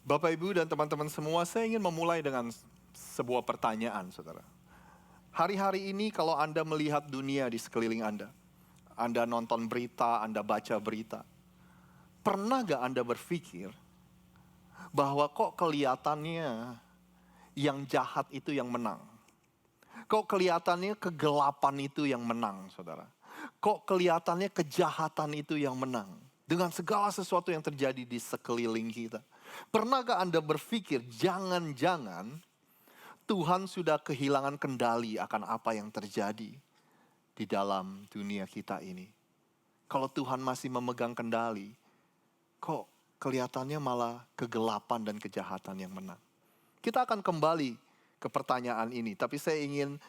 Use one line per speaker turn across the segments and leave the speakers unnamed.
Bapak, Ibu, dan teman-teman semua, saya ingin memulai dengan sebuah pertanyaan, saudara. Hari-hari ini kalau Anda melihat dunia di sekeliling Anda nonton berita, Anda baca berita, pernah gak Anda berpikir bahwa kok kelihatannya yang jahat itu yang menang? Kok kelihatannya kegelapan itu yang menang, saudara? Kok kelihatannya kejahatan itu yang menang? Dengan segala sesuatu yang terjadi di sekeliling kita. Pernahkah Anda berpikir jangan-jangan Tuhan sudah kehilangan kendali akan apa yang terjadi di dalam dunia kita ini? Kalau Tuhan masih memegang kendali, kok kelihatannya malah kegelapan dan kejahatan yang menang? Kita akan kembali ke pertanyaan ini, tapi saya ingin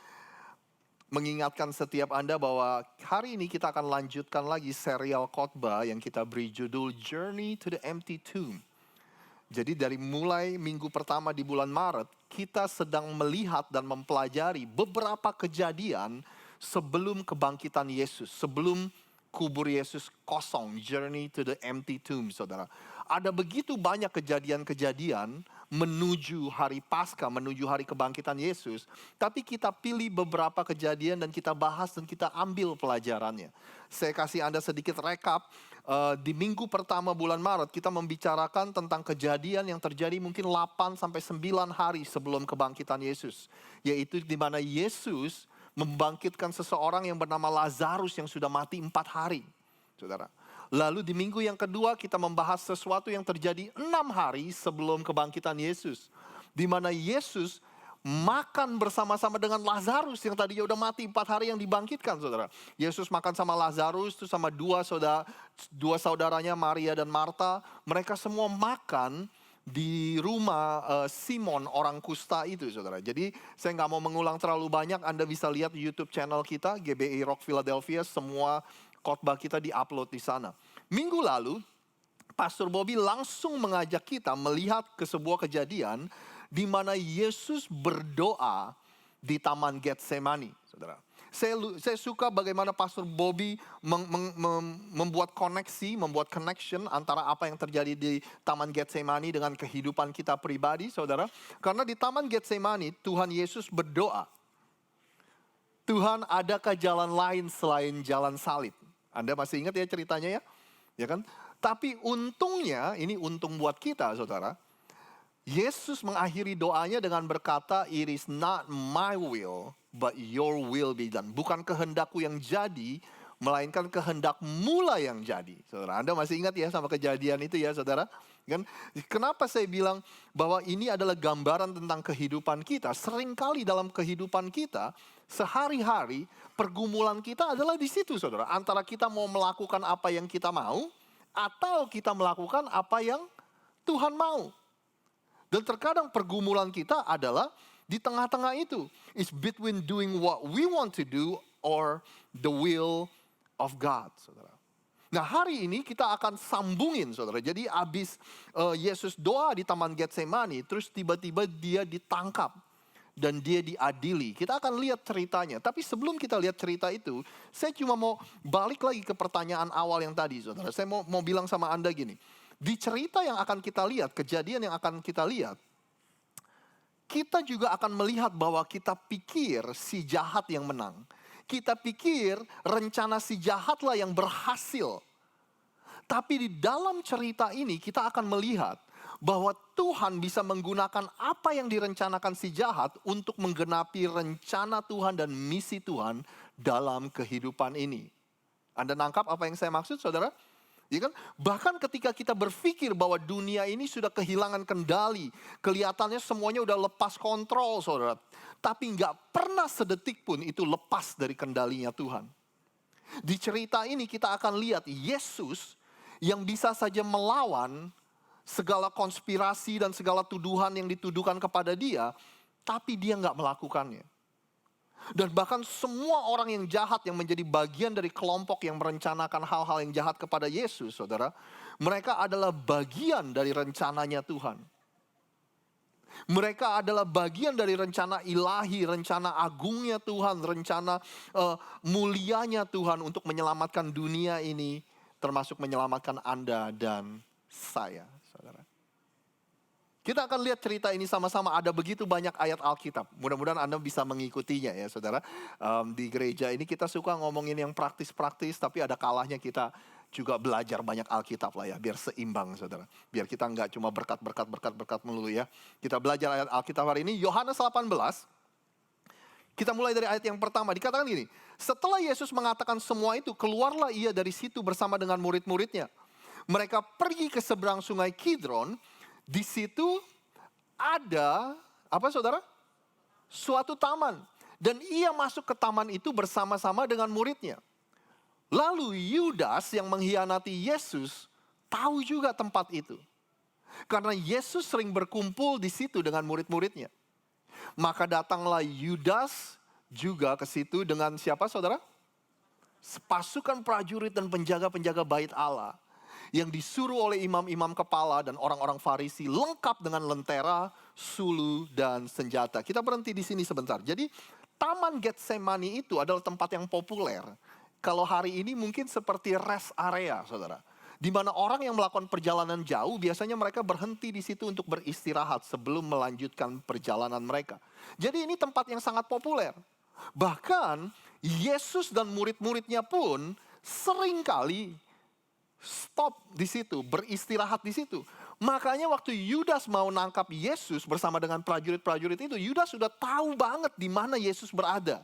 mengingatkan setiap Anda bahwa hari ini kita akan lanjutkan lagi serial khotbah yang kita beri judul Journey to the Empty Tomb. Jadi dari mulai minggu pertama di bulan Maret, kita sedang melihat dan mempelajari beberapa kejadian sebelum kebangkitan Yesus, sebelum kubur Yesus kosong, journey to the empty tomb, saudara. Ada begitu banyak kejadian-kejadian menuju hari Paskah, menuju hari kebangkitan Yesus. Tapi kita pilih beberapa kejadian dan kita bahas dan kita ambil pelajarannya. Saya kasih Anda sedikit rekap. Di minggu pertama bulan Maret kita membicarakan tentang kejadian yang terjadi mungkin 8 sampai 9 hari sebelum kebangkitan Yesus. Yaitu di mana Yesus membangkitkan seseorang yang bernama Lazarus yang sudah mati 4 hari. Saudara. Lalu di minggu yang kedua kita membahas sesuatu yang terjadi 6 hari sebelum kebangkitan Yesus. Di mana Yesus makan bersama-sama dengan Lazarus yang tadinya udah mati 4 hari yang dibangkitkan, saudara. Yesus makan sama Lazarus, itu sama dua saudaranya Maria dan Marta. Mereka semua makan di rumah Simon orang kusta itu, saudara. Jadi saya nggak mau mengulang terlalu banyak. Anda bisa lihat YouTube channel kita, GBI Rock Philadelphia. Semua khotbah kita diupload di sana. Minggu lalu, Pastor Bobby langsung mengajak kita melihat ke sebuah kejadian di mana Yesus berdoa di Taman Getsemani, saudara. Saya suka bagaimana Pastor Bobby membuat koneksi, membuat connection antara apa yang terjadi di Taman Getsemani dengan kehidupan kita pribadi, saudara. Karena di Taman Getsemani, Tuhan Yesus berdoa, Tuhan, adakah jalan lain selain jalan salib? Anda masih ingat ya ceritanya ya? Ya kan? Tapi untungnya, ini untung buat kita, saudara. Yesus mengakhiri doanya dengan berkata, "It is not my will, but your will be done." Bukan kehendakku yang jadi, melainkan kehendakmu lah yang jadi. Saudara, Anda masih ingat ya sama kejadian itu ya, saudara? Kan? Kenapa saya bilang bahwa ini adalah gambaran tentang kehidupan kita? Seringkali dalam kehidupan kita, sehari-hari pergumulan kita adalah di situ, saudara. Antara kita mau melakukan apa yang kita mau, atau kita melakukan apa yang Tuhan mau. Dan terkadang pergumulan kita adalah di tengah-tengah itu. It's between doing what we want to do or the will of God, saudara. Nah, hari ini kita akan sambungin, saudara. Jadi abis Yesus doa di Taman Getsemani, terus tiba-tiba dia ditangkap dan dia diadili. Kita akan lihat ceritanya. Tapi sebelum kita lihat cerita itu, saya cuma mau balik lagi ke pertanyaan awal yang tadi, saudara. Saya mau bilang sama Anda gini. Di cerita yang akan kita lihat, kejadian yang akan kita lihat, kita juga akan melihat bahwa kita pikir si jahat yang menang. Kita pikir rencana si jahatlah yang berhasil. Tapi di dalam cerita ini kita akan melihat bahwa Tuhan bisa menggunakan apa yang direncanakan si jahat untuk menggenapi rencana Tuhan dan misi Tuhan dalam kehidupan ini. Anda nangkap apa yang saya maksud, saudara? Ya kan? Bahkan ketika kita berpikir bahwa dunia ini sudah kehilangan kendali, kelihatannya semuanya udah lepas kontrol, saudara. Tapi nggak pernah sedetik pun itu lepas dari kendalinya Tuhan. Di cerita ini kita akan lihat Yesus yang bisa saja melawan segala konspirasi dan segala tuduhan yang dituduhkan kepada dia, tapi dia nggak melakukannya. Dan bahkan semua orang yang jahat yang menjadi bagian dari kelompok yang merencanakan hal-hal yang jahat kepada Yesus, saudara, mereka adalah bagian dari rencananya Tuhan. Mereka adalah bagian dari rencana ilahi, rencana agungnya Tuhan, rencana mulianya Tuhan untuk menyelamatkan dunia ini, termasuk menyelamatkan Anda dan saya, saudara. Kita akan lihat cerita ini sama-sama, ada begitu banyak ayat Alkitab. Mudah-mudahan Anda bisa mengikutinya ya saudara. Di gereja ini kita suka ngomongin yang praktis-praktis, tapi ada kalahnya kita juga belajar banyak Alkitab lah ya, biar seimbang saudara. Biar kita nggak cuma berkat melulu ya. Kita belajar ayat Alkitab hari ini, Yohanes 18. Kita mulai dari ayat yang pertama, dikatakan gini. Setelah Yesus mengatakan semua itu, keluarlah ia dari situ bersama dengan murid-muridnya. Mereka pergi ke seberang sungai Kidron. Di situ ada, apa saudara? Suatu taman. Dan ia masuk ke taman itu bersama-sama dengan muridnya. Lalu Yudas yang mengkhianati Yesus tahu juga tempat itu. Karena Yesus sering berkumpul di situ dengan murid-muridnya. Maka datanglah Yudas juga ke situ dengan siapa saudara? Pasukan prajurit dan penjaga-penjaga bait Allah. Yang disuruh oleh imam-imam kepala dan orang-orang Farisi, lengkap dengan lentera, sulu, dan senjata. Kita berhenti di sini sebentar. Jadi Taman Getsemani itu adalah tempat yang populer. Kalau hari ini mungkin seperti rest area saudara. Di mana orang yang melakukan perjalanan jauh biasanya mereka berhenti di situ untuk beristirahat sebelum melanjutkan perjalanan mereka. Jadi ini tempat yang sangat populer. Bahkan Yesus dan murid-muridnya pun seringkali stop di situ, beristirahat di situ. Makanya waktu Yudas mau nangkap Yesus bersama dengan prajurit-prajurit itu, Yudas sudah tahu banget di mana Yesus berada.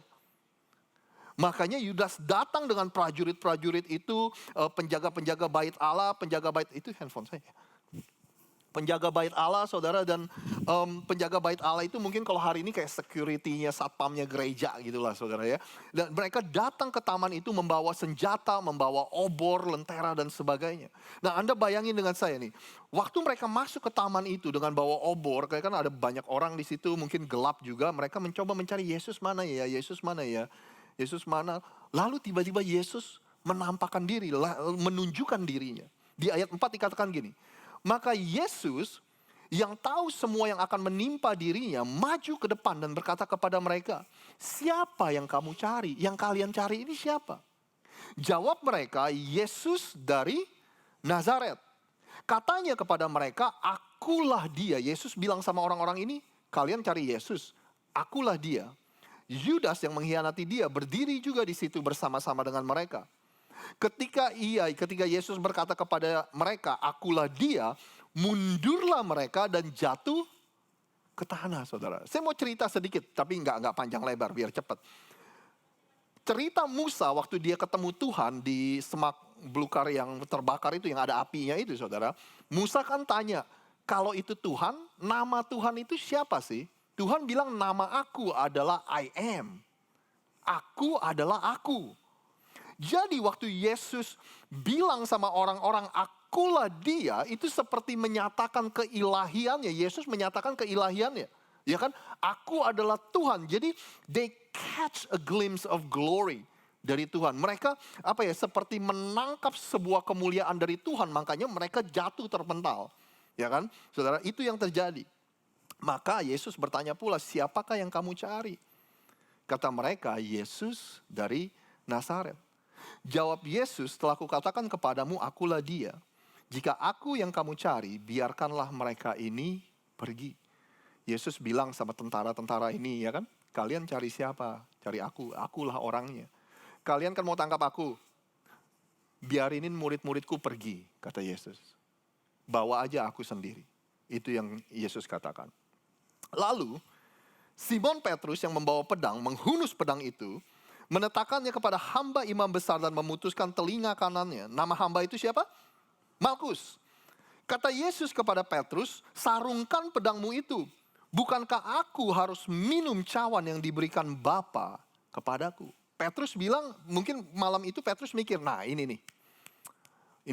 Makanya Yudas datang dengan prajurit-prajurit itu, penjaga-penjaga bait Allah, penjaga bait itu handphone saya. Penjaga bait Allah saudara, dan penjaga bait Allah itu mungkin kalau hari ini kayak security-nya, satpamnya gereja gitulah saudara ya. Dan mereka datang ke taman itu membawa senjata, membawa obor, lentera dan sebagainya. Nah Anda bayangin dengan saya nih, waktu mereka masuk ke taman itu dengan bawa obor, kayak kan ada banyak orang di situ, mungkin gelap juga, mereka mencoba mencari Yesus mana ya, Yesus mana ya, Yesus mana. Lalu tiba-tiba Yesus menampakkan diri, menunjukkan dirinya. Di ayat 4 dikatakan gini. Maka Yesus yang tahu semua yang akan menimpa dirinya maju ke depan dan berkata kepada mereka, siapa yang kamu cari? Yang kalian cari ini siapa? Jawab mereka, Yesus dari Nazaret. Katanya kepada mereka, akulah dia. Yesus bilang sama orang-orang ini, kalian cari Yesus, akulah dia. Yudas yang mengkhianati dia berdiri juga di situ bersama-sama dengan mereka. Ketika Yesus berkata kepada mereka, akulah dia, mundurlah mereka dan jatuh ke tanah saudara. Saya mau cerita sedikit, tapi nggak panjang lebar biar cepat. Cerita Musa waktu dia ketemu Tuhan di semak belukar yang terbakar itu, yang ada apinya itu saudara. Musa kan tanya, kalau itu Tuhan, nama Tuhan itu siapa sih? Tuhan bilang nama aku adalah I am. Aku adalah aku. Jadi waktu Yesus bilang sama orang-orang akulah dia, itu seperti menyatakan keilahiannya. Yesus menyatakan keilahiannya. Ya kan? Aku adalah Tuhan. Jadi they catch a glimpse of glory dari Tuhan. Mereka seperti menangkap sebuah kemuliaan dari Tuhan, makanya mereka jatuh terpental. Ya kan? Saudara, itu yang terjadi. Maka Yesus bertanya pula, siapakah yang kamu cari? Kata mereka, Yesus dari Nazaret. Jawab Yesus, telah kukatakan kepadamu, akulah dia. Jika aku yang kamu cari, biarkanlah mereka ini pergi. Yesus bilang sama tentara-tentara ini, ya kan? Kalian cari siapa? Cari aku, akulah orangnya. Kalian kan mau tangkap aku. Biarinin murid-muridku pergi, kata Yesus. Bawa aja aku sendiri. Itu yang Yesus katakan. Lalu, Simon Petrus yang membawa pedang, menghunus pedang itu, menetakannya kepada hamba imam besar dan memutuskan telinga kanannya. Nama hamba itu siapa? Malkus. Kata Yesus kepada Petrus, sarungkan pedangmu itu. Bukankah aku harus minum cawan yang diberikan Bapa kepadaku? Petrus bilang, mungkin malam itu Petrus mikir, nah ini nih.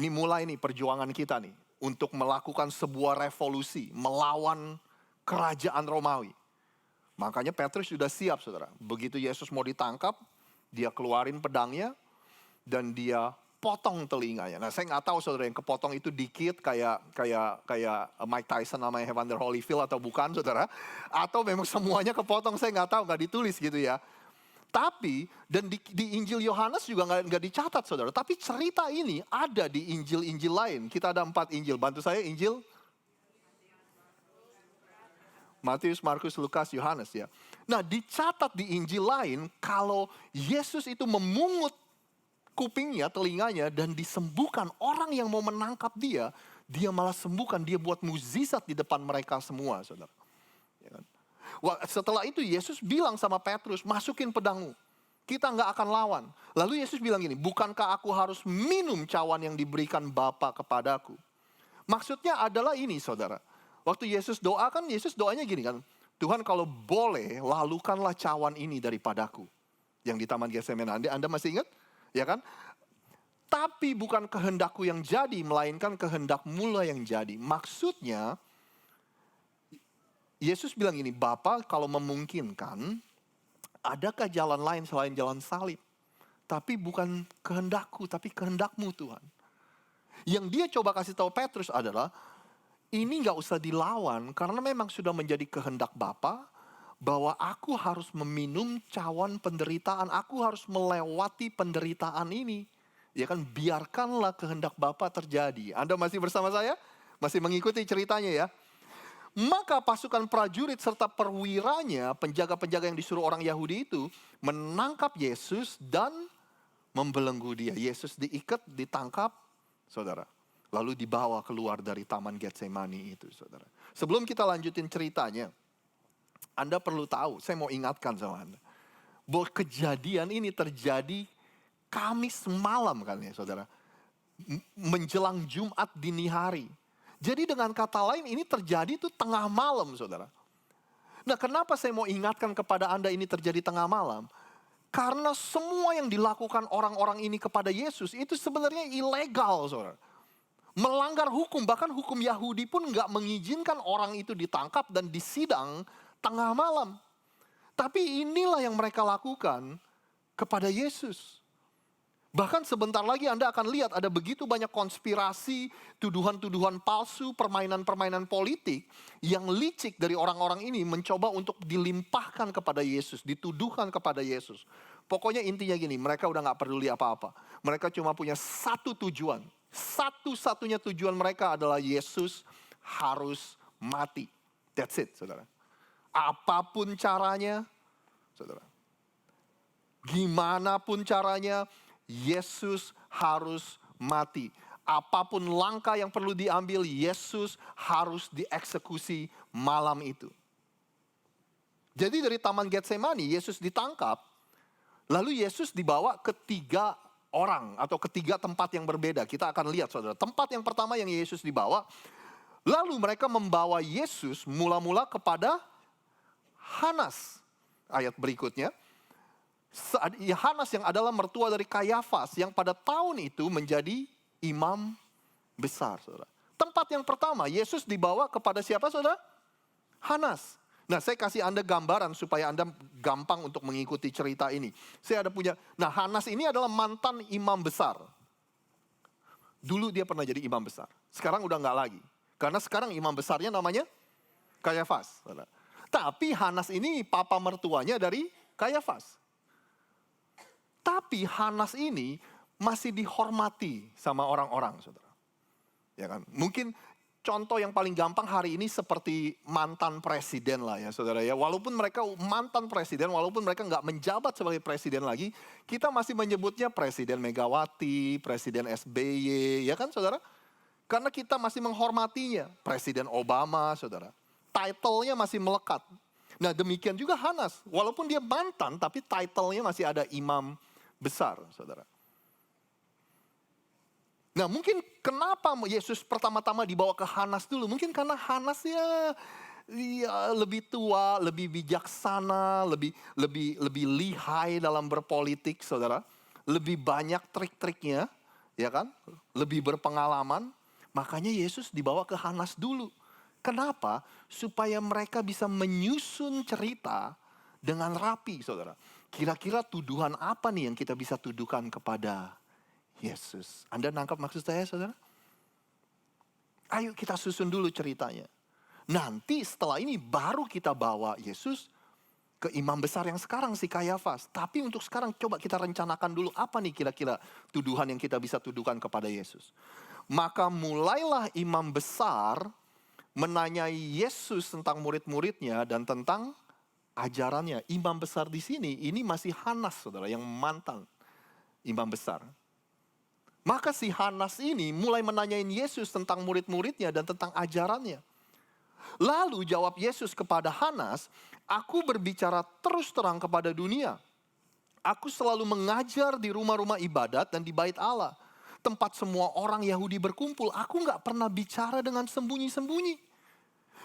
Ini mulai nih perjuangan kita nih. Untuk melakukan sebuah revolusi, melawan kerajaan Romawi. Makanya Petrus sudah siap saudara. Begitu Yesus mau ditangkap, dia keluarin pedangnya dan dia potong telinganya. Nah saya nggak tahu saudara, yang kepotong itu dikit kayak Mike Tyson sama Evander Holyfield atau bukan saudara. Atau memang semuanya kepotong, saya nggak tahu, nggak ditulis gitu ya. Tapi dan di Injil Yohanes juga nggak dicatat saudara. Tapi cerita ini ada di Injil-Injil lain. Kita ada 4 Injil. Bantu saya Injil Matius, Markus, Lukas, Yohanes ya. Nah dicatat di Injil lain kalau Yesus itu memungut kupingnya, telinganya dan disembuhkan orang yang mau menangkap dia. Dia malah sembuhkan, dia buat mukjizat di depan mereka semua saudara. Ya kan? Setelah itu Yesus bilang sama Petrus, masukin pedangmu. Kita nggak akan lawan. Lalu Yesus bilang gini, bukankah aku harus minum cawan yang diberikan Bapa kepadaku? Maksudnya adalah ini saudara. Waktu Yesus doa kan, Yesus doanya gini kan. Tuhan kalau boleh, lalukanlah cawan ini daripadaku. Yang di Taman Getsemani, Anda masih ingat? Ya kan? Tapi bukan kehendakku yang jadi, melainkan kehendak-Mu lah yang jadi. Maksudnya, Yesus bilang gini, Bapa kalau memungkinkan, adakah jalan lain selain jalan salib? Tapi bukan kehendakku, tapi kehendak-Mu Tuhan. Yang dia coba kasih tahu Petrus adalah, ini gak usah dilawan karena memang sudah menjadi kehendak Bapa bahwa aku harus meminum cawan penderitaan, aku harus melewati penderitaan ini. Ya kan, biarkanlah kehendak Bapa terjadi. Anda masih bersama saya? Masih mengikuti ceritanya ya? Maka pasukan prajurit serta perwiranya, penjaga-penjaga yang disuruh orang Yahudi itu menangkap Yesus dan membelenggu dia. Yesus diikat, ditangkap, saudara. Lalu dibawa keluar dari Taman Getsemani itu, saudara. Sebelum kita lanjutin ceritanya, Anda perlu tahu, saya mau ingatkan sama Anda. Bahwa kejadian ini terjadi Kamis malam kan ya, saudara. Menjelang Jumat dini hari. Jadi dengan kata lain ini terjadi itu tengah malam, saudara. Nah kenapa saya mau ingatkan kepada Anda ini terjadi tengah malam? Karena semua yang dilakukan orang-orang ini kepada Yesus itu sebenarnya ilegal, saudara. Melanggar hukum, bahkan hukum Yahudi pun nggak mengizinkan orang itu ditangkap dan disidang tengah malam. Tapi inilah yang mereka lakukan kepada Yesus. Bahkan sebentar lagi Anda akan lihat ada begitu banyak konspirasi, tuduhan-tuduhan palsu, permainan-permainan politik yang licik dari orang-orang ini mencoba untuk dilimpahkan kepada Yesus, dituduhkan kepada Yesus. Pokoknya intinya gini, mereka udah gak peduli apa-apa. Mereka cuma punya satu tujuan. Satu-satunya tujuan mereka adalah Yesus harus mati. That's it, saudara. Apapun caranya, saudara. Gimana pun caranya, Yesus harus mati. Apapun langkah yang perlu diambil, Yesus harus dieksekusi malam itu. Jadi dari Taman Getsemani, Yesus ditangkap. Lalu Yesus dibawa ke 3 orang atau ke 3 tempat yang berbeda. Kita akan lihat saudara. Tempat yang pertama yang Yesus dibawa. Lalu mereka membawa Yesus mula-mula kepada Hanas. Ayat berikutnya. Hanas yang adalah mertua dari Kayafas yang pada tahun itu menjadi imam besar, saudara. Tempat yang pertama, Yesus dibawa kepada siapa, saudara? Hanas. Nah, saya kasih Anda gambaran supaya Anda gampang untuk mengikuti cerita ini. Saya ada punya, nah Hanas ini adalah mantan imam besar. Dulu dia pernah jadi imam besar. Sekarang udah nggak lagi. Karena sekarang imam besarnya namanya Kayafas. Saudara. Tapi Hanas ini papa mertuanya dari Kayafas. Tapi Hanas ini masih dihormati sama orang-orang, saudara. Ya kan? Mungkin contoh yang paling gampang hari ini seperti mantan presiden lah ya, saudara ya. Walaupun mereka mantan presiden, walaupun mereka nggak menjabat sebagai presiden lagi, kita masih menyebutnya Presiden Megawati, Presiden SBY, ya kan, saudara? Karena kita masih menghormatinya. Presiden Obama, saudara. Title-nya masih melekat. Nah demikian juga Hanas, walaupun dia mantan, tapi title-nya masih ada imam besar, saudara. Nah mungkin kenapa Yesus pertama-tama dibawa ke Hanas dulu? Mungkin karena Hanas ya lebih tua, lebih bijaksana, lebih lihai dalam berpolitik, saudara. Lebih banyak trik-triknya, ya kan? Lebih berpengalaman. Makanya Yesus dibawa ke Hanas dulu. Kenapa? Supaya mereka bisa menyusun cerita dengan rapi, saudara. Kira-kira tuduhan apa nih yang kita bisa tuduhkan kepada Yesus? Anda nangkap maksud saya, saudara? Ayo kita susun dulu ceritanya. Nanti setelah ini baru kita bawa Yesus ke imam besar yang sekarang si Kayafas. Tapi untuk sekarang coba kita rencanakan dulu apa nih kira-kira tuduhan yang kita bisa tuduhkan kepada Yesus. Maka mulailah imam besar menanyai Yesus tentang murid-muridnya dan tentang ajarannya. Imam besar di sini, ini masih Hanas, saudara, yang mantan imam besar. Maka si Hanas ini mulai menanyain Yesus tentang murid-muridnya dan tentang ajarannya. Lalu jawab Yesus kepada Hanas, "Aku berbicara terus terang kepada dunia. Aku selalu mengajar di rumah-rumah ibadat dan di bait Allah, tempat semua orang Yahudi berkumpul. Aku gak pernah bicara dengan sembunyi-sembunyi.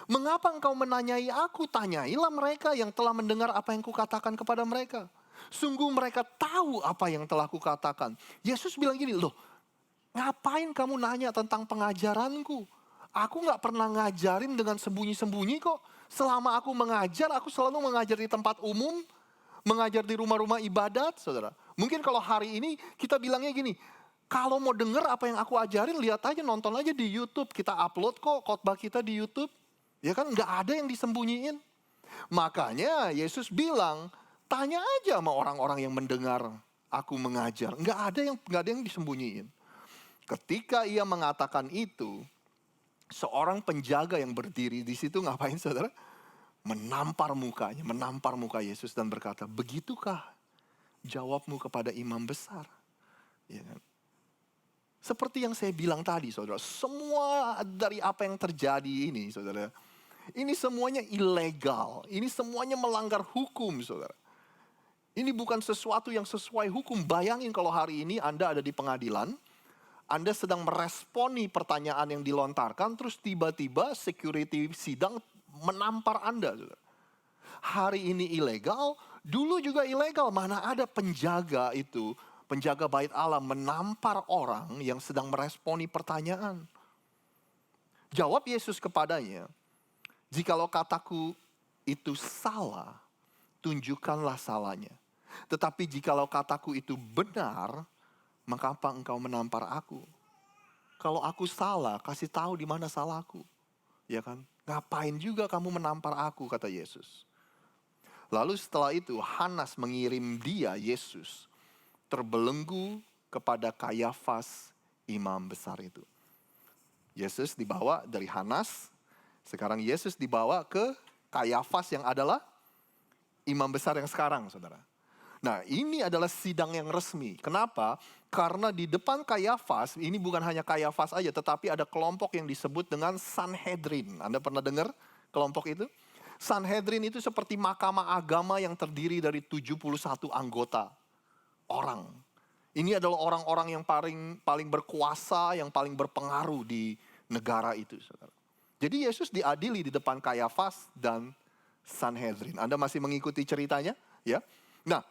Mengapa engkau menanyai aku? Tanyailah mereka yang telah mendengar apa yang kukatakan kepada mereka. Sungguh mereka tahu apa yang telah kukatakan." Yesus bilang gini, "Loh, ngapain kamu nanya tentang pengajaranku? Aku gak pernah ngajarin dengan sembunyi-sembunyi kok. Selama aku mengajar, aku selalu mengajar di tempat umum, mengajar di rumah-rumah ibadat, saudara." Mungkin kalau hari ini kita bilangnya gini, kalau mau dengar apa yang aku ajarin, lihat aja, nonton aja di YouTube. Kita upload kok khotbah kita di YouTube. Ya kan, gak ada yang disembunyiin. Makanya Yesus bilang, tanya aja sama orang-orang yang mendengar aku mengajar. Gak ada yang disembunyiin. Ketika ia mengatakan itu, seorang penjaga yang berdiri di situ ngapain, saudara? Menampar muka Yesus dan berkata, "Begitukah jawabmu kepada imam besar?" Ya kan? Seperti yang saya bilang tadi, saudara, semua dari apa yang terjadi ini, saudara, ini semuanya ilegal, ini semuanya melanggar hukum, saudara. Ini bukan sesuatu yang sesuai hukum. Bayangin kalau hari ini Anda ada di pengadilan, Anda sedang meresponi pertanyaan yang dilontarkan, terus tiba-tiba security sidang menampar Anda, saudara. Hari ini ilegal, dulu juga ilegal. Mana ada penjaga itu, penjaga bait Allah menampar orang yang sedang meresponi pertanyaan. Jawab Yesus kepadanya, "Jikalau kataku itu salah, tunjukkanlah salahnya. Tetapi jikalau kataku itu benar, mengapa engkau menampar aku? Kalau aku salah, kasih tahu di mana salahku." Ya kan? "Ngapain juga kamu menampar aku?" kata Yesus. Lalu setelah itu Hanas mengirim dia, Yesus, terbelenggu kepada Kayafas, imam besar itu. Yesus dibawa dari Hanas, sekarang Yesus dibawa ke Kayafas yang adalah imam besar yang sekarang, saudara. Nah, ini adalah sidang yang resmi. Kenapa? Karena di depan Kayafas, ini bukan hanya Kayafas aja, tetapi ada kelompok yang disebut dengan Sanhedrin. Anda pernah dengar kelompok itu? Sanhedrin itu seperti mahkamah agama yang terdiri dari 71 anggota orang. Ini adalah orang-orang yang paling berkuasa, yang paling berpengaruh di negara itu, saudara. Jadi Yesus diadili di depan Kayafas dan Sanhedrin. Anda masih mengikuti ceritanya? Ya. Nah,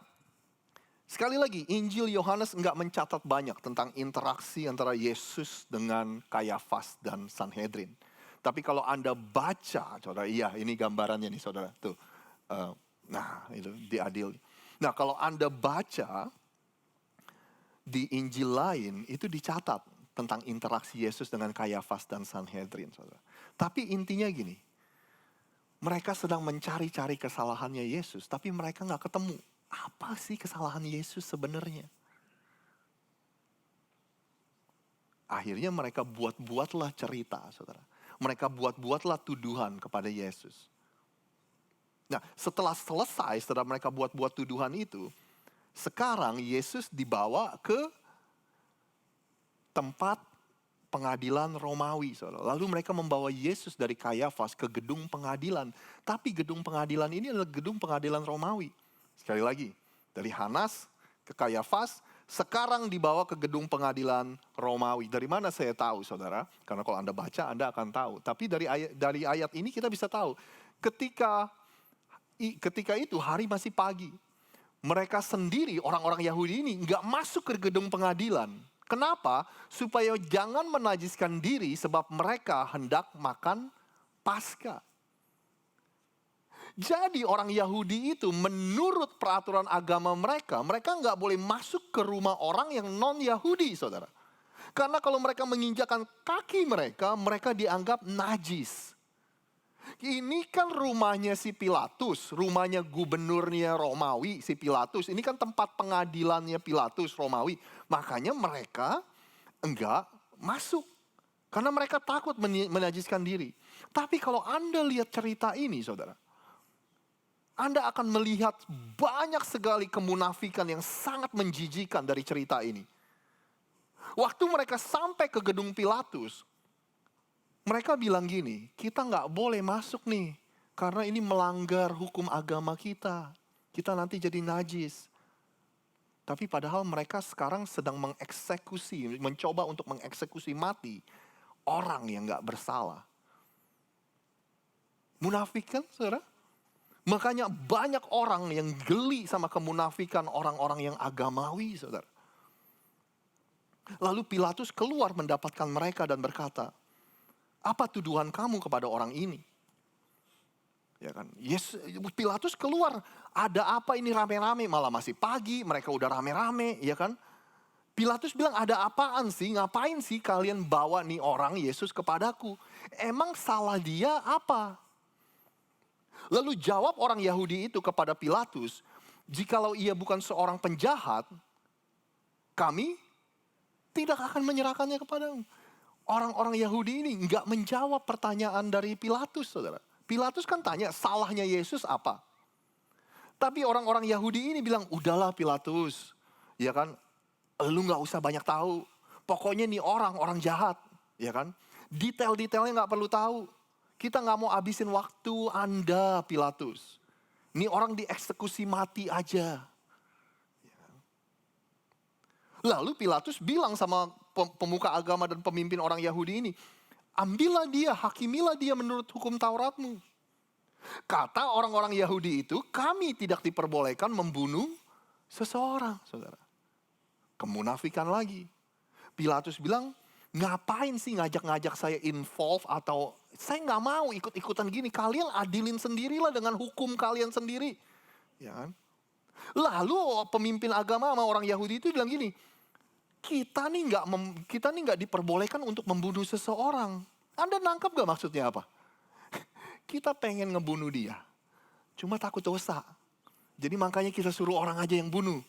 sekali lagi, Injil Yohanes enggak mencatat banyak tentang interaksi antara Yesus dengan Kayafas dan Sanhedrin. Tapi kalau Anda baca, saudara, iya ini gambarannya nih, saudara. Tuh, nah itu diadili. Nah, kalau Anda baca di Injil lain, itu dicatat tentang interaksi Yesus dengan Kayafas dan Sanhedrin, saudara. Tapi intinya gini, mereka sedang mencari-cari kesalahannya Yesus, tapi mereka nggak ketemu. Apa sih kesalahan Yesus sebenarnya? Akhirnya mereka buat-buatlah cerita, saudara. Mereka buat-buatlah tuduhan kepada Yesus. Nah, setelah selesai, setelah mereka buat-buat tuduhan itu, sekarang Yesus dibawa ke tempat pengadilan Romawi, saudara. Lalu mereka membawa Yesus dari Kayafas ke gedung pengadilan. Tapi gedung pengadilan ini adalah gedung pengadilan Romawi. Sekali lagi, dari Hanas ke Kayafas, sekarang dibawa ke gedung pengadilan Romawi. Dari mana saya tahu, saudara? Karena kalau Anda baca, Anda akan tahu. Tapi dari ayat ini kita bisa tahu. Ketika itu hari masih pagi. Mereka sendiri, orang-orang Yahudi ini, nggak masuk ke gedung pengadilan. Kenapa? Supaya jangan menajiskan diri sebab mereka hendak makan Paskah. Jadi orang Yahudi itu menurut peraturan agama mereka nggak boleh masuk ke rumah orang yang non-Yahudi, saudara. Karena kalau mereka menginjakkan kaki mereka, mereka dianggap najis. Ini kan rumahnya si Pilatus, rumahnya gubernurnya Romawi, si Pilatus. Ini kan tempat pengadilannya Pilatus, Romawi. Makanya mereka enggak masuk Karena mereka takut menajiskan diri. Tapi kalau Anda lihat cerita ini, saudara, Anda akan melihat banyak sekali kemunafikan yang sangat menjijikan dari cerita ini. Waktu mereka sampai ke gedung Pilatus, mereka bilang gini, kita nggak boleh masuk nih, karena ini melanggar hukum agama kita. Kita nanti jadi najis. Tapi padahal mereka sekarang sedang mencoba untuk mengeksekusi mati orang yang nggak bersalah. Munafik kan, saudara? Makanya banyak orang yang geli sama kemunafikan orang-orang yang agamawi, saudara. Lalu Pilatus keluar mendapatkan mereka dan berkata, apa tuduhan kamu kepada orang ini? Ya kan? Pilatus keluar, ada apa ini rame-rame, malah masih pagi, mereka udah rame-rame, ya kan? Pilatus bilang, ada apaan sih, ngapain sih kalian bawa nih orang Yesus kepadaku? Emang salah dia apa? Lalu jawab orang Yahudi itu kepada Pilatus, jikalau ia bukan seorang penjahat, kami tidak akan menyerahkannya kepadamu. Orang-orang Yahudi ini nggak menjawab pertanyaan dari Pilatus, saudara. Pilatus kan tanya, salahnya Yesus apa? Tapi orang-orang Yahudi ini bilang, udahlah Pilatus, ya kan, lu nggak usah banyak tahu. Pokoknya nih orang jahat, ya kan. Detail-detailnya nggak perlu tahu. Kita nggak mau habisin waktu Anda, Pilatus. Ini orang dieksekusi mati aja. Lalu Pilatus bilang sama pemuka agama dan pemimpin orang Yahudi ini, ambillah dia, hakimilah dia menurut hukum Tauratmu. Kata orang-orang Yahudi itu, kami tidak diperbolehkan membunuh seseorang, saudara. Kemunafikan lagi. Pilatus bilang, ngapain sih ngajak-ngajak saya involve atau saya nggak mau ikut-ikutan gini. Kalian adilin sendirilah dengan hukum kalian sendiri. Ya kan? Lalu pemimpin agama sama orang Yahudi itu bilang gini, kita nih nggak diperbolehkan untuk membunuh seseorang. Anda nangkep gak maksudnya apa? Kita pengen ngebunuh dia, cuma takut dosa. Jadi makanya kita suruh orang aja yang bunuh.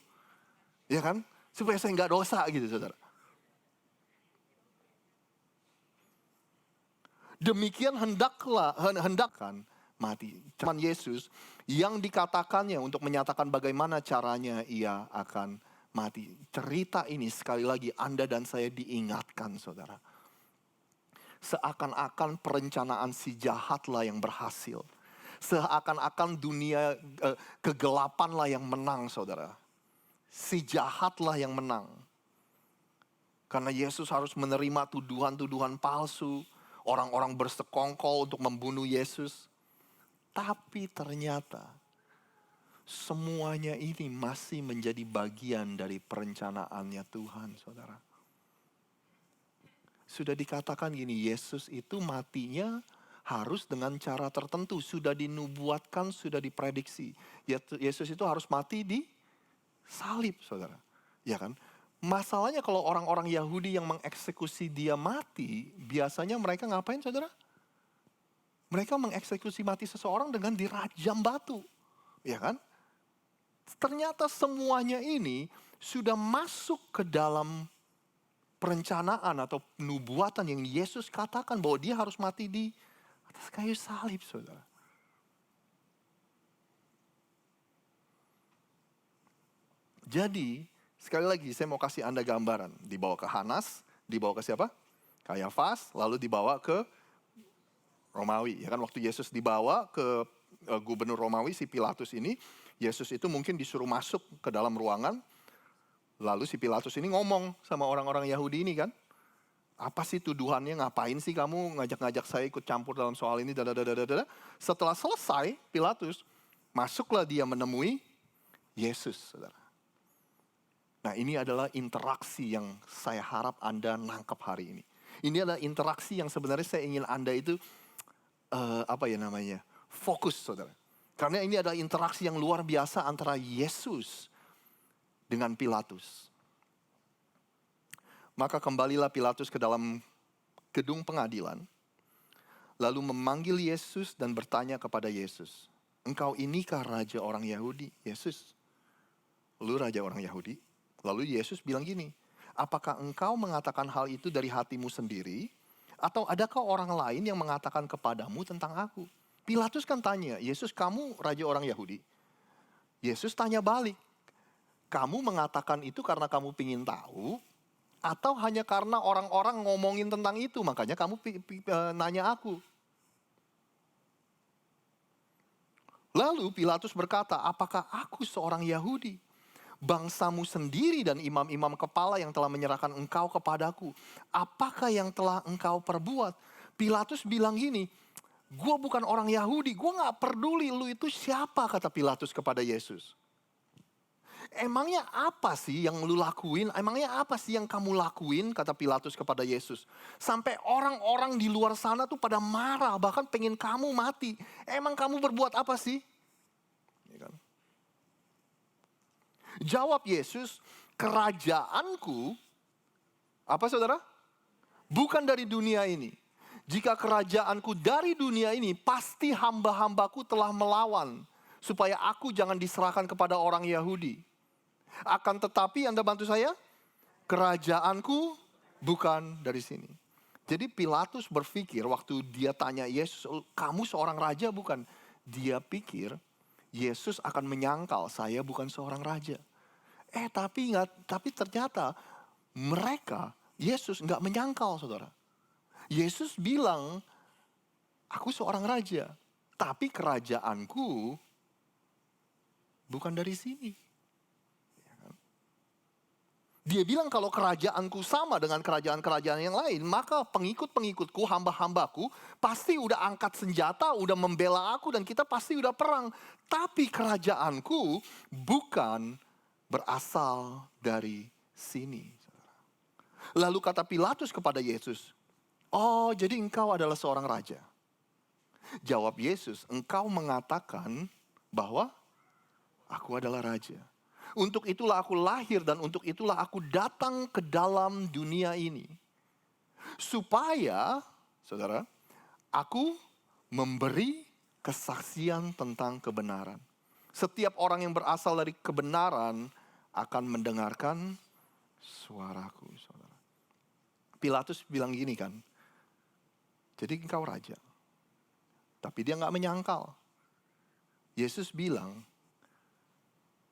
Ya kan? Supaya saya nggak dosa gitu, saudara. Demikian hendakkan mati. Cuman Yesus yang dikatakannya untuk menyatakan bagaimana caranya ia akan mati. Cerita ini sekali lagi Anda dan saya diingatkan, saudara. Seakan-akan perencanaan si jahatlah yang berhasil. Seakan-akan dunia kegelapanlah yang menang, saudara. Si jahatlah yang menang. Karena Yesus harus menerima tuduhan-tuduhan palsu. Orang-orang bersekongkol untuk membunuh Yesus. Tapi ternyata semuanya ini masih menjadi bagian dari perencanaannya Tuhan, saudara. Sudah dikatakan gini, Yesus itu matinya harus dengan cara tertentu. Sudah dinubuatkan, sudah diprediksi. Yesus itu harus mati di salib, saudara. Ya kan? Masalahnya kalau orang-orang Yahudi yang mengeksekusi dia mati, biasanya mereka ngapain, saudara? Mereka mengeksekusi mati seseorang dengan dirajam batu. Ya kan? Ternyata semuanya ini sudah masuk ke dalam perencanaan atau nubuatan yang Yesus katakan bahwa dia harus mati di atas kayu salib, saudara. Jadi, sekali lagi saya mau kasih Anda gambaran. Dibawa ke Hanas, dibawa ke siapa? Kayafas, lalu dibawa ke Romawi. Ya kan, waktu Yesus dibawa ke gubernur Romawi, si Pilatus ini, Yesus itu mungkin disuruh masuk ke dalam ruangan. Lalu si Pilatus ini ngomong sama orang-orang Yahudi ini kan. Apa sih tuduhannya, ngapain sih kamu ngajak-ngajak saya ikut campur dalam soal ini, dadadadadada. Setelah selesai, Pilatus, masuklah dia menemui Yesus, saudara. Nah, ini adalah interaksi yang saya harap Anda nangkep hari ini. Ini adalah interaksi yang sebenarnya saya ingin Anda itu, fokus, saudara. Karena ini adalah interaksi yang luar biasa antara Yesus dengan Pilatus. Maka kembalilah Pilatus ke dalam gedung pengadilan, lalu memanggil Yesus dan bertanya kepada Yesus, engkau inikah raja orang Yahudi? Yesus, lu raja orang Yahudi? Lalu Yesus bilang gini, apakah engkau mengatakan hal itu dari hatimu sendiri, Atau adakah orang lain yang mengatakan kepadamu tentang aku? Pilatus kan tanya, Yesus kamu raja orang Yahudi? Yesus tanya balik, kamu mengatakan itu karena kamu pingin tahu? Atau hanya karena orang-orang ngomongin tentang itu, makanya kamu nanya aku? Lalu Pilatus berkata, apakah aku seorang Yahudi? Bangsamu sendiri dan imam-imam kepala yang telah menyerahkan engkau kepadaku. Apakah yang telah engkau perbuat? Pilatus bilang gini, gue bukan orang Yahudi, gue gak peduli lu itu siapa, kata Pilatus kepada Yesus. Emangnya apa sih yang lu lakuin? Emangnya apa sih yang kamu lakuin? Kata Pilatus kepada Yesus. Sampai orang-orang di luar sana tuh pada marah, bahkan pengen kamu mati. Emang kamu berbuat apa sih? Ya kan? Jawab Yesus, kerajaanku, apa saudara? Bukan dari dunia ini. Jika kerajaanku dari dunia ini, pasti hamba-hambaku telah melawan. Supaya aku jangan diserahkan kepada orang Yahudi. Akan tetapi, Anda bantu saya, kerajaanku bukan dari sini. Jadi Pilatus berpikir waktu dia tanya Yesus, kamu seorang raja bukan? Dia pikir Yesus akan menyangkal saya bukan seorang raja. Tapi ternyata mereka, Yesus nggak menyangkal saudara. Yesus bilang, aku seorang raja, tapi kerajaanku bukan dari sini. Dia bilang kalau kerajaanku sama dengan kerajaan-kerajaan yang lain, maka pengikut-pengikutku, hamba-hambaku, pasti udah angkat senjata, udah membela aku dan kita pasti udah perang. Tapi kerajaanku bukan berasal dari sini. Lalu kata Pilatus kepada Yesus, oh jadi engkau adalah seorang raja. Jawab Yesus, engkau mengatakan bahwa aku adalah raja. Untuk itulah aku lahir dan untuk itulah aku datang ke dalam dunia ini. Supaya, saudara, aku memberi kesaksian tentang kebenaran. Setiap orang yang berasal dari kebenaran akan mendengarkan suaraku, saudara. Pilatus bilang gini kan, jadi engkau raja. Tapi dia gak menyangkal. Yesus bilang,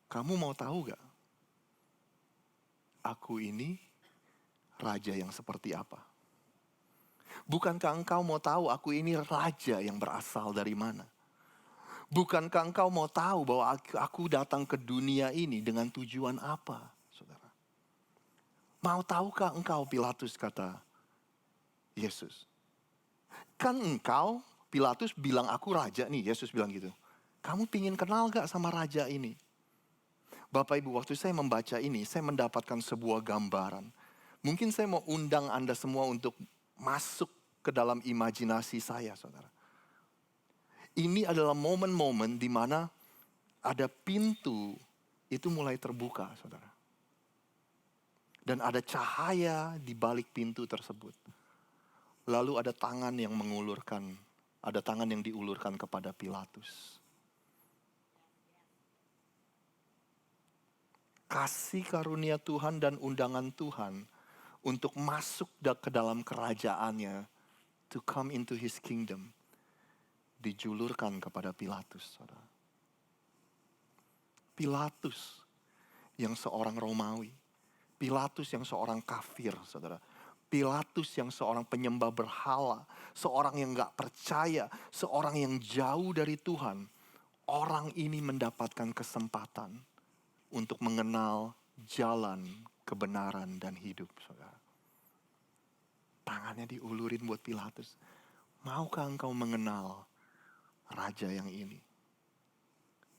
kamu mau tahu gak? Aku ini raja yang seperti apa? Bukankah engkau mau tahu aku ini raja yang berasal dari mana? Bukankah engkau mau tahu bahwa aku datang ke dunia ini dengan tujuan apa, saudara? Mau tahukah engkau, Pilatus, kata Yesus? Kan engkau, Pilatus bilang aku raja nih, Yesus bilang gitu. Kamu pingin kenal gak sama raja ini? Bapak Ibu, waktu saya membaca ini, saya mendapatkan sebuah gambaran. Mungkin saya mau undang Anda semua untuk masuk ke dalam imajinasi saya, saudara. Ini adalah momen-momen di mana ada pintu itu mulai terbuka, saudara. Dan ada cahaya di balik pintu tersebut. Lalu ada tangan yang mengulurkan, ada tangan yang diulurkan kepada Pilatus. Kasih karunia Tuhan dan undangan Tuhan untuk masuk ke dalam kerajaannya, to come into his kingdom, dijulurkan kepada Pilatus, saudara. Pilatus yang seorang Romawi, Pilatus yang seorang kafir, saudara. Pilatus yang seorang penyembah berhala, seorang yang gak percaya, seorang yang jauh dari Tuhan. Orang ini mendapatkan kesempatan untuk mengenal jalan kebenaran dan hidup, saudara. Tangannya diulurin buat Pilatus. Maukah engkau mengenal raja yang ini?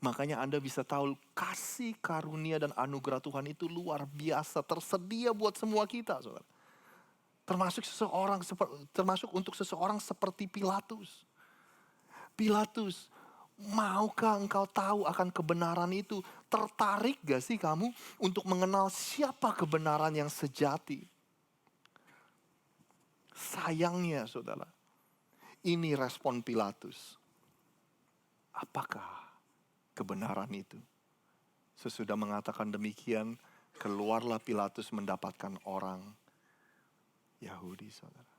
Makanya Anda bisa tahu kasih karunia dan anugerah Tuhan itu luar biasa. Tersedia buat semua kita, saudara. Termasuk untuk seseorang seperti Pilatus. Pilatus, maukah engkau tahu akan kebenaran itu? Tertarik gak sih kamu untuk mengenal siapa kebenaran yang sejati? Sayangnya, saudara, ini respon Pilatus. Apakah kebenaran itu? Sesudah mengatakan demikian, keluarlah Pilatus mendapatkan orang Yahudi, saudara.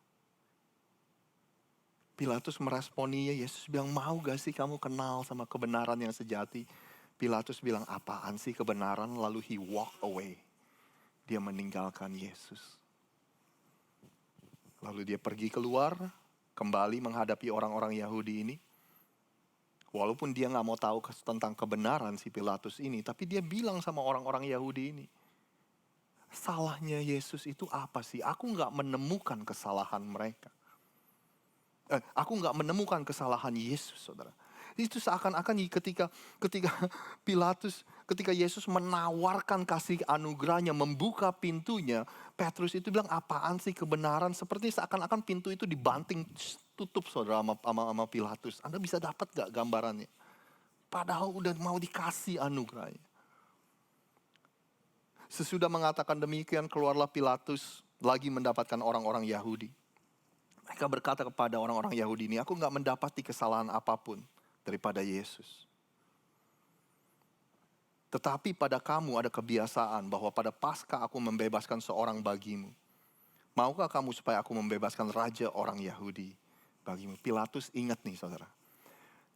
Pilatus meresponinya, Yesus bilang, mau gak sih kamu kenal sama kebenaran yang sejati? Pilatus bilang, apaan sih kebenaran? Lalu he walk away. Dia meninggalkan Yesus. Lalu dia pergi keluar, kembali menghadapi orang-orang Yahudi ini. Walaupun dia gak mau tahu tentang kebenaran si Pilatus ini, tapi dia bilang sama orang-orang Yahudi ini, salahnya Yesus itu apa sih? Aku gak menemukan kesalahan mereka. Aku gak menemukan kesalahan Yesus, saudara. Itu seakan-akan ketika Pilatus, ketika Yesus menawarkan kasih anugerahnya, membuka pintunya, Petrus itu bilang, apaan sih kebenaran? Seperti seakan-akan pintu itu dibanting, tutup saudara sama Pilatus. Anda bisa dapat gak gambarannya? Padahal udah mau dikasih anugerahnya. Sesudah mengatakan demikian, keluarlah Pilatus lagi mendapatkan orang-orang Yahudi. Mereka berkata kepada orang-orang Yahudi ini, aku gak mendapati kesalahan apapun daripada Yesus. Tetapi pada kamu ada kebiasaan bahwa pada Paskah aku membebaskan seorang bagimu. Maukah kamu supaya aku membebaskan raja orang Yahudi bagimu? Pilatus ingat nih saudara.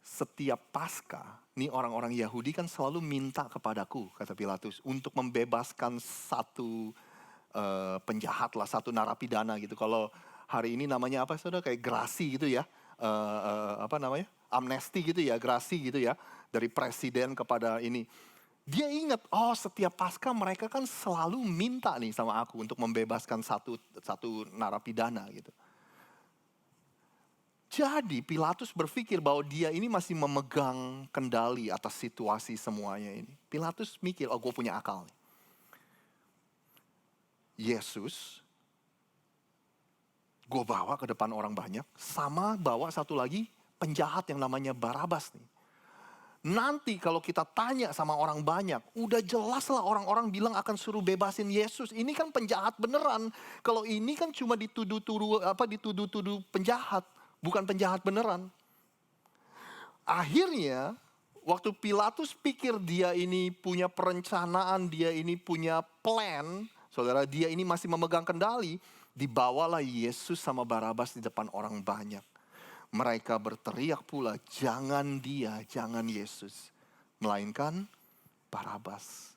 Setiap Paskah, nih orang-orang Yahudi kan selalu minta kepadaku, kata Pilatus, untuk membebaskan satu penjahat lah, satu narapidana gitu. Kalau hari ini namanya apa saudara? Kayak grasi gitu ya. Apa namanya? Amnesti gitu ya, grasi gitu ya. Dari presiden kepada ini. Dia ingat, oh setiap Paskah mereka kan selalu minta nih sama aku untuk membebaskan satu narapidana gitu. Jadi Pilatus berpikir bahwa dia ini masih memegang kendali atas situasi semuanya ini. Pilatus mikir, oh gue punya akal nih. Yesus gue bawa ke depan orang banyak, sama bawa satu lagi penjahat yang namanya Barabas nih. Nanti kalau kita tanya sama orang banyak, udah jelas lah orang-orang bilang akan suruh bebasin Yesus. Ini kan penjahat beneran. Kalau ini kan cuma dituduh-tuduh penjahat, bukan penjahat beneran. Akhirnya, waktu Pilatus pikir dia ini punya perencanaan, dia ini punya plan, saudara, dia ini masih memegang kendali, dibawalah Yesus sama Barabas di depan orang banyak. Mereka berteriak pula, jangan dia, jangan Yesus. Melainkan Barabas.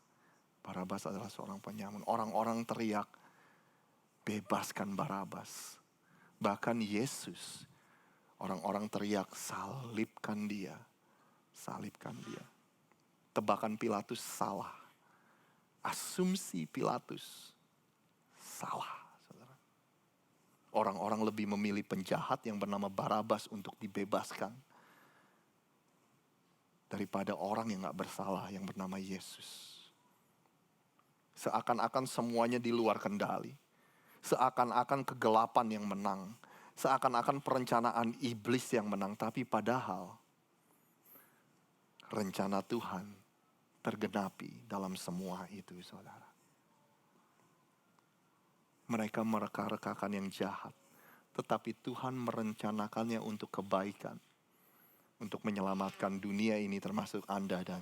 Barabas adalah seorang penyamun. Orang-orang teriak, bebaskan Barabas. Bahkan Yesus, orang-orang teriak, salibkan dia. Salibkan dia. Tebakan Pilatus salah. Asumsi Pilatus salah. Orang-orang lebih memilih penjahat yang bernama Barabas untuk dibebaskan. Daripada orang yang gak bersalah yang bernama Yesus. Seakan-akan semuanya di luar kendali. Seakan-akan kegelapan yang menang. Seakan-akan perencanaan iblis yang menang. Tapi padahal rencana Tuhan tergenapi dalam semua itu saudara. Mereka mereka-rekakan yang jahat. Tetapi Tuhan merencanakannya untuk kebaikan. Untuk menyelamatkan dunia ini termasuk Anda dan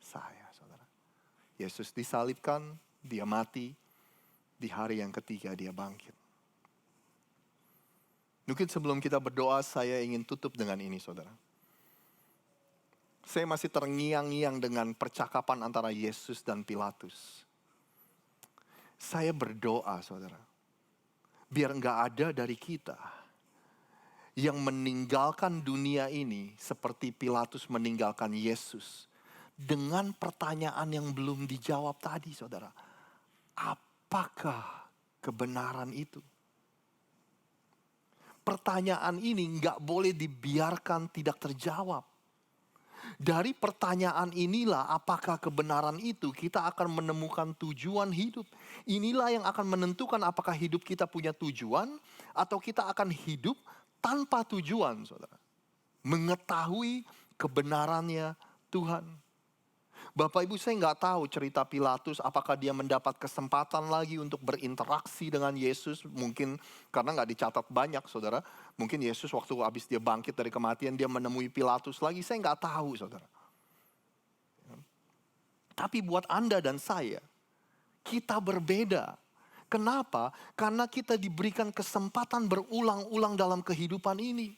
saya, saudara. Yesus disalibkan, dia mati. Di hari yang ketiga dia bangkit. Mungkin sebelum kita berdoa, saya ingin tutup dengan ini, saudara. Saya masih terngiang-ngiang dengan percakapan antara Yesus dan Pilatus. Saya berdoa saudara, biar gak ada dari kita yang meninggalkan dunia ini seperti Pilatus meninggalkan Yesus. Dengan pertanyaan yang belum dijawab tadi saudara. Apakah kebenaran itu? Pertanyaan ini gak boleh dibiarkan tidak terjawab. Dari pertanyaan inilah apakah kebenaran itu kita akan menemukan tujuan hidup. Inilah yang akan menentukan apakah hidup kita punya tujuan atau kita akan hidup tanpa tujuan, saudara. Mengetahui kebenarannya Tuhan. Bapak Ibu, saya nggak tahu cerita Pilatus apakah dia mendapat kesempatan lagi untuk berinteraksi dengan Yesus. Mungkin karena nggak dicatat banyak saudara. Mungkin Yesus waktu habis dia bangkit dari kematian dia menemui Pilatus lagi. Saya nggak tahu saudara. Tapi buat Anda dan saya, kita berbeda. Kenapa? Karena kita diberikan kesempatan berulang-ulang dalam kehidupan ini.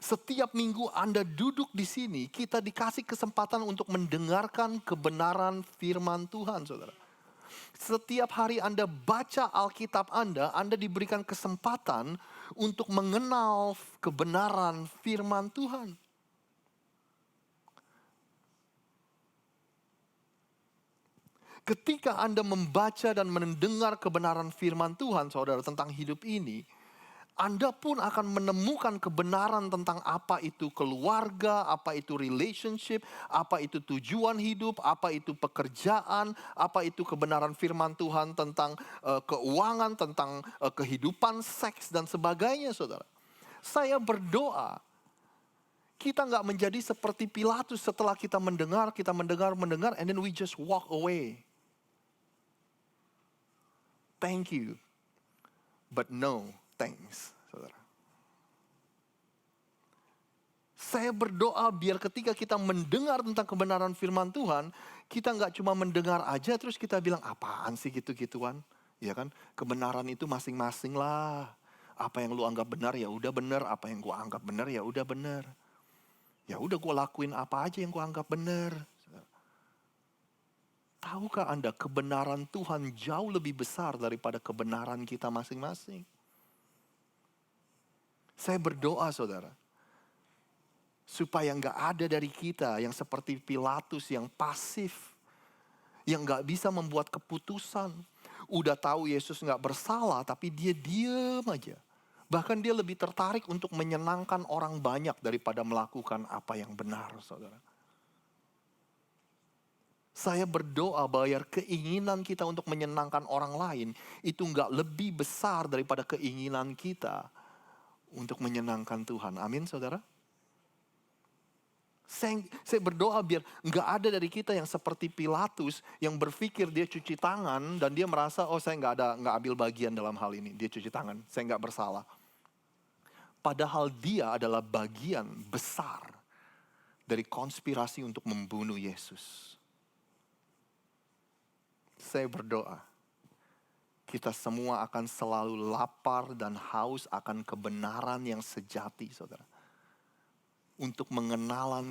Setiap minggu Anda duduk di sini, kita dikasih kesempatan untuk mendengarkan kebenaran firman Tuhan, saudara. Setiap hari Anda baca Alkitab Anda diberikan kesempatan untuk mengenal kebenaran firman Tuhan. Ketika Anda membaca dan mendengar kebenaran firman Tuhan, saudara, tentang hidup ini, Anda pun akan menemukan kebenaran tentang apa itu keluarga, apa itu relationship, apa itu tujuan hidup, apa itu pekerjaan, apa itu kebenaran firman Tuhan tentang keuangan, tentang kehidupan seks dan sebagainya, saudara. Saya berdoa kita nggak menjadi seperti Pilatus setelah kita mendengar, and then we just walk away. Thank you, but no thanks, saudara. Saya berdoa biar ketika kita mendengar tentang kebenaran firman Tuhan, kita nggak cuma mendengar aja terus kita bilang apaan sih gitu-gituan, ya kan? Kebenaran itu masing-masing lah. Apa yang lu anggap benar ya udah benar, apa yang gua anggap benar ya udah benar. Ya udah gua lakuin apa aja yang gua anggap benar. Tahukah Anda kebenaran Tuhan jauh lebih besar daripada kebenaran kita masing-masing? Saya berdoa, saudara, supaya nggak ada dari kita yang seperti Pilatus yang pasif, yang nggak bisa membuat keputusan. Udah tahu Yesus nggak bersalah, tapi dia diam aja. Bahkan dia lebih tertarik untuk menyenangkan orang banyak daripada melakukan apa yang benar, saudara. Saya berdoa bahwa keinginan kita untuk menyenangkan orang lain itu nggak lebih besar daripada keinginan kita untuk menyenangkan Tuhan. Amin, saudara. Saya berdoa biar nggak ada dari kita yang seperti Pilatus yang berpikir dia cuci tangan dan dia merasa saya nggak ambil bagian dalam hal ini. Dia cuci tangan, saya nggak bersalah. Padahal dia adalah bagian besar dari konspirasi untuk membunuh Yesus. Saya berdoa, kita semua akan selalu lapar dan haus akan kebenaran yang sejati, saudara. Untuk mengenal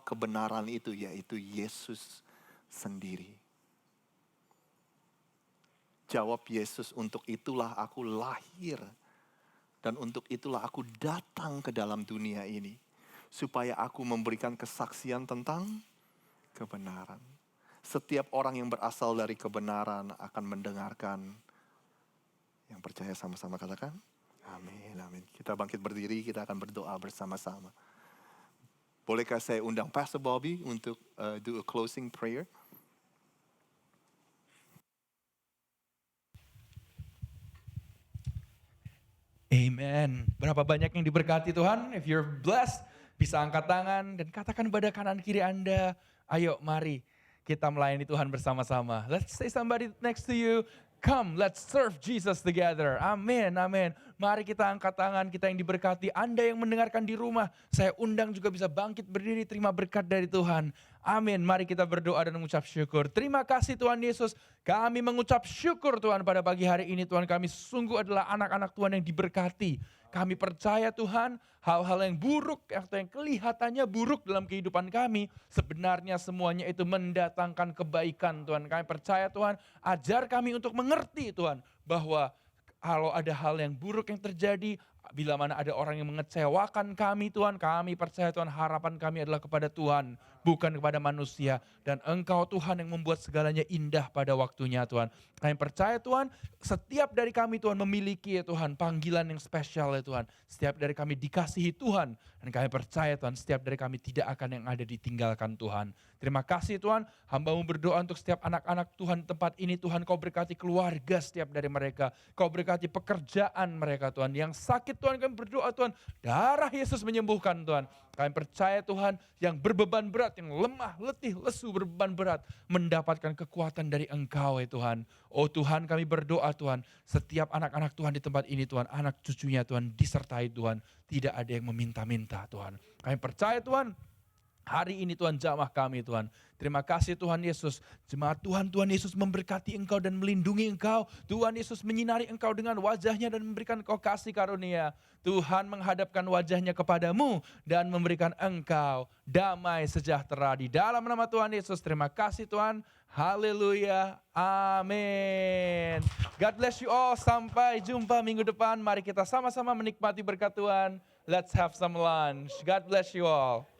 kebenaran itu, yaitu Yesus sendiri. Jawab Yesus, untuk itulah aku lahir. Dan untuk itulah aku datang ke dalam dunia ini. Supaya aku memberikan kesaksian tentang kebenaran. Setiap orang yang berasal dari kebenaran akan mendengarkan. Yang percaya sama-sama katakan, amin, amin. Kita bangkit berdiri, kita akan berdoa bersama-sama. Bolehkah saya undang Pastor Bobby untuk do a closing prayer?
Amen. Berapa banyak yang diberkati Tuhan? If you're blessed, bisa angkat tangan dan katakan pada kanan kiri Anda, ayo mari kita melayani Tuhan bersama-sama. Let's say somebody next to you, come let's serve Jesus together. Amin, amin. Mari kita angkat tangan, kita yang diberkati. Anda yang mendengarkan di rumah, saya undang juga bisa bangkit berdiri, terima berkat dari Tuhan. Amin, mari kita berdoa dan mengucap syukur. Terima kasih Tuhan Yesus, kami mengucap syukur Tuhan pada pagi hari ini. Tuhan, kami sungguh adalah anak-anak Tuhan yang diberkati. Kami percaya Tuhan, hal-hal yang buruk atau yang kelihatannya buruk dalam kehidupan kami, sebenarnya semuanya itu mendatangkan kebaikan Tuhan. Kami percaya Tuhan, ajar kami untuk mengerti Tuhan, bahwa kalau ada hal yang buruk yang terjadi, bila mana ada orang yang mengecewakan kami Tuhan, kami percaya Tuhan, harapan kami adalah kepada Tuhan, bukan kepada manusia. Dan Engkau Tuhan yang membuat segalanya indah pada waktunya Tuhan. Kami percaya Tuhan, setiap dari kami Tuhan memiliki ya Tuhan panggilan yang spesial ya Tuhan. Setiap dari kami dikasihi Tuhan. Dan kami percaya Tuhan, setiap dari kami tidak akan yang ada ditinggalkan Tuhan. Terima kasih Tuhan, hamba-Mu berdoa untuk setiap anak-anak Tuhan tempat ini Tuhan, Kau berkati keluarga setiap dari mereka. Kau berkati pekerjaan mereka Tuhan. Yang sakit Tuhan kami berdoa Tuhan, darah Yesus menyembuhkan Tuhan. Kami percaya Tuhan, yang berbeban berat, yang lemah, letih, lesu, berbeban berat, mendapatkan kekuatan dari Engkau ya Tuhan. Oh Tuhan, kami berdoa Tuhan, setiap anak-anak Tuhan di tempat ini Tuhan, anak cucunya Tuhan, disertai Tuhan. Tidak ada yang meminta-minta Tuhan. Kami percaya Tuhan, Hari ini Tuhan jamah kami Tuhan. Terima kasih Tuhan Yesus. Jemaat Tuhan, Tuhan Yesus memberkati engkau dan melindungi engkau. Tuhan Yesus menyinari engkau dengan wajahnya dan memberikan engkau kasih karunia. Tuhan menghadapkan wajahnya kepadamu dan memberikan engkau damai sejahtera di dalam nama Tuhan Yesus. Terima kasih Tuhan. Haleluya. Amin. God bless you all. Sampai jumpa minggu depan. Mari kita sama-sama menikmati berkat Tuhan. Let's have some lunch. God bless you all.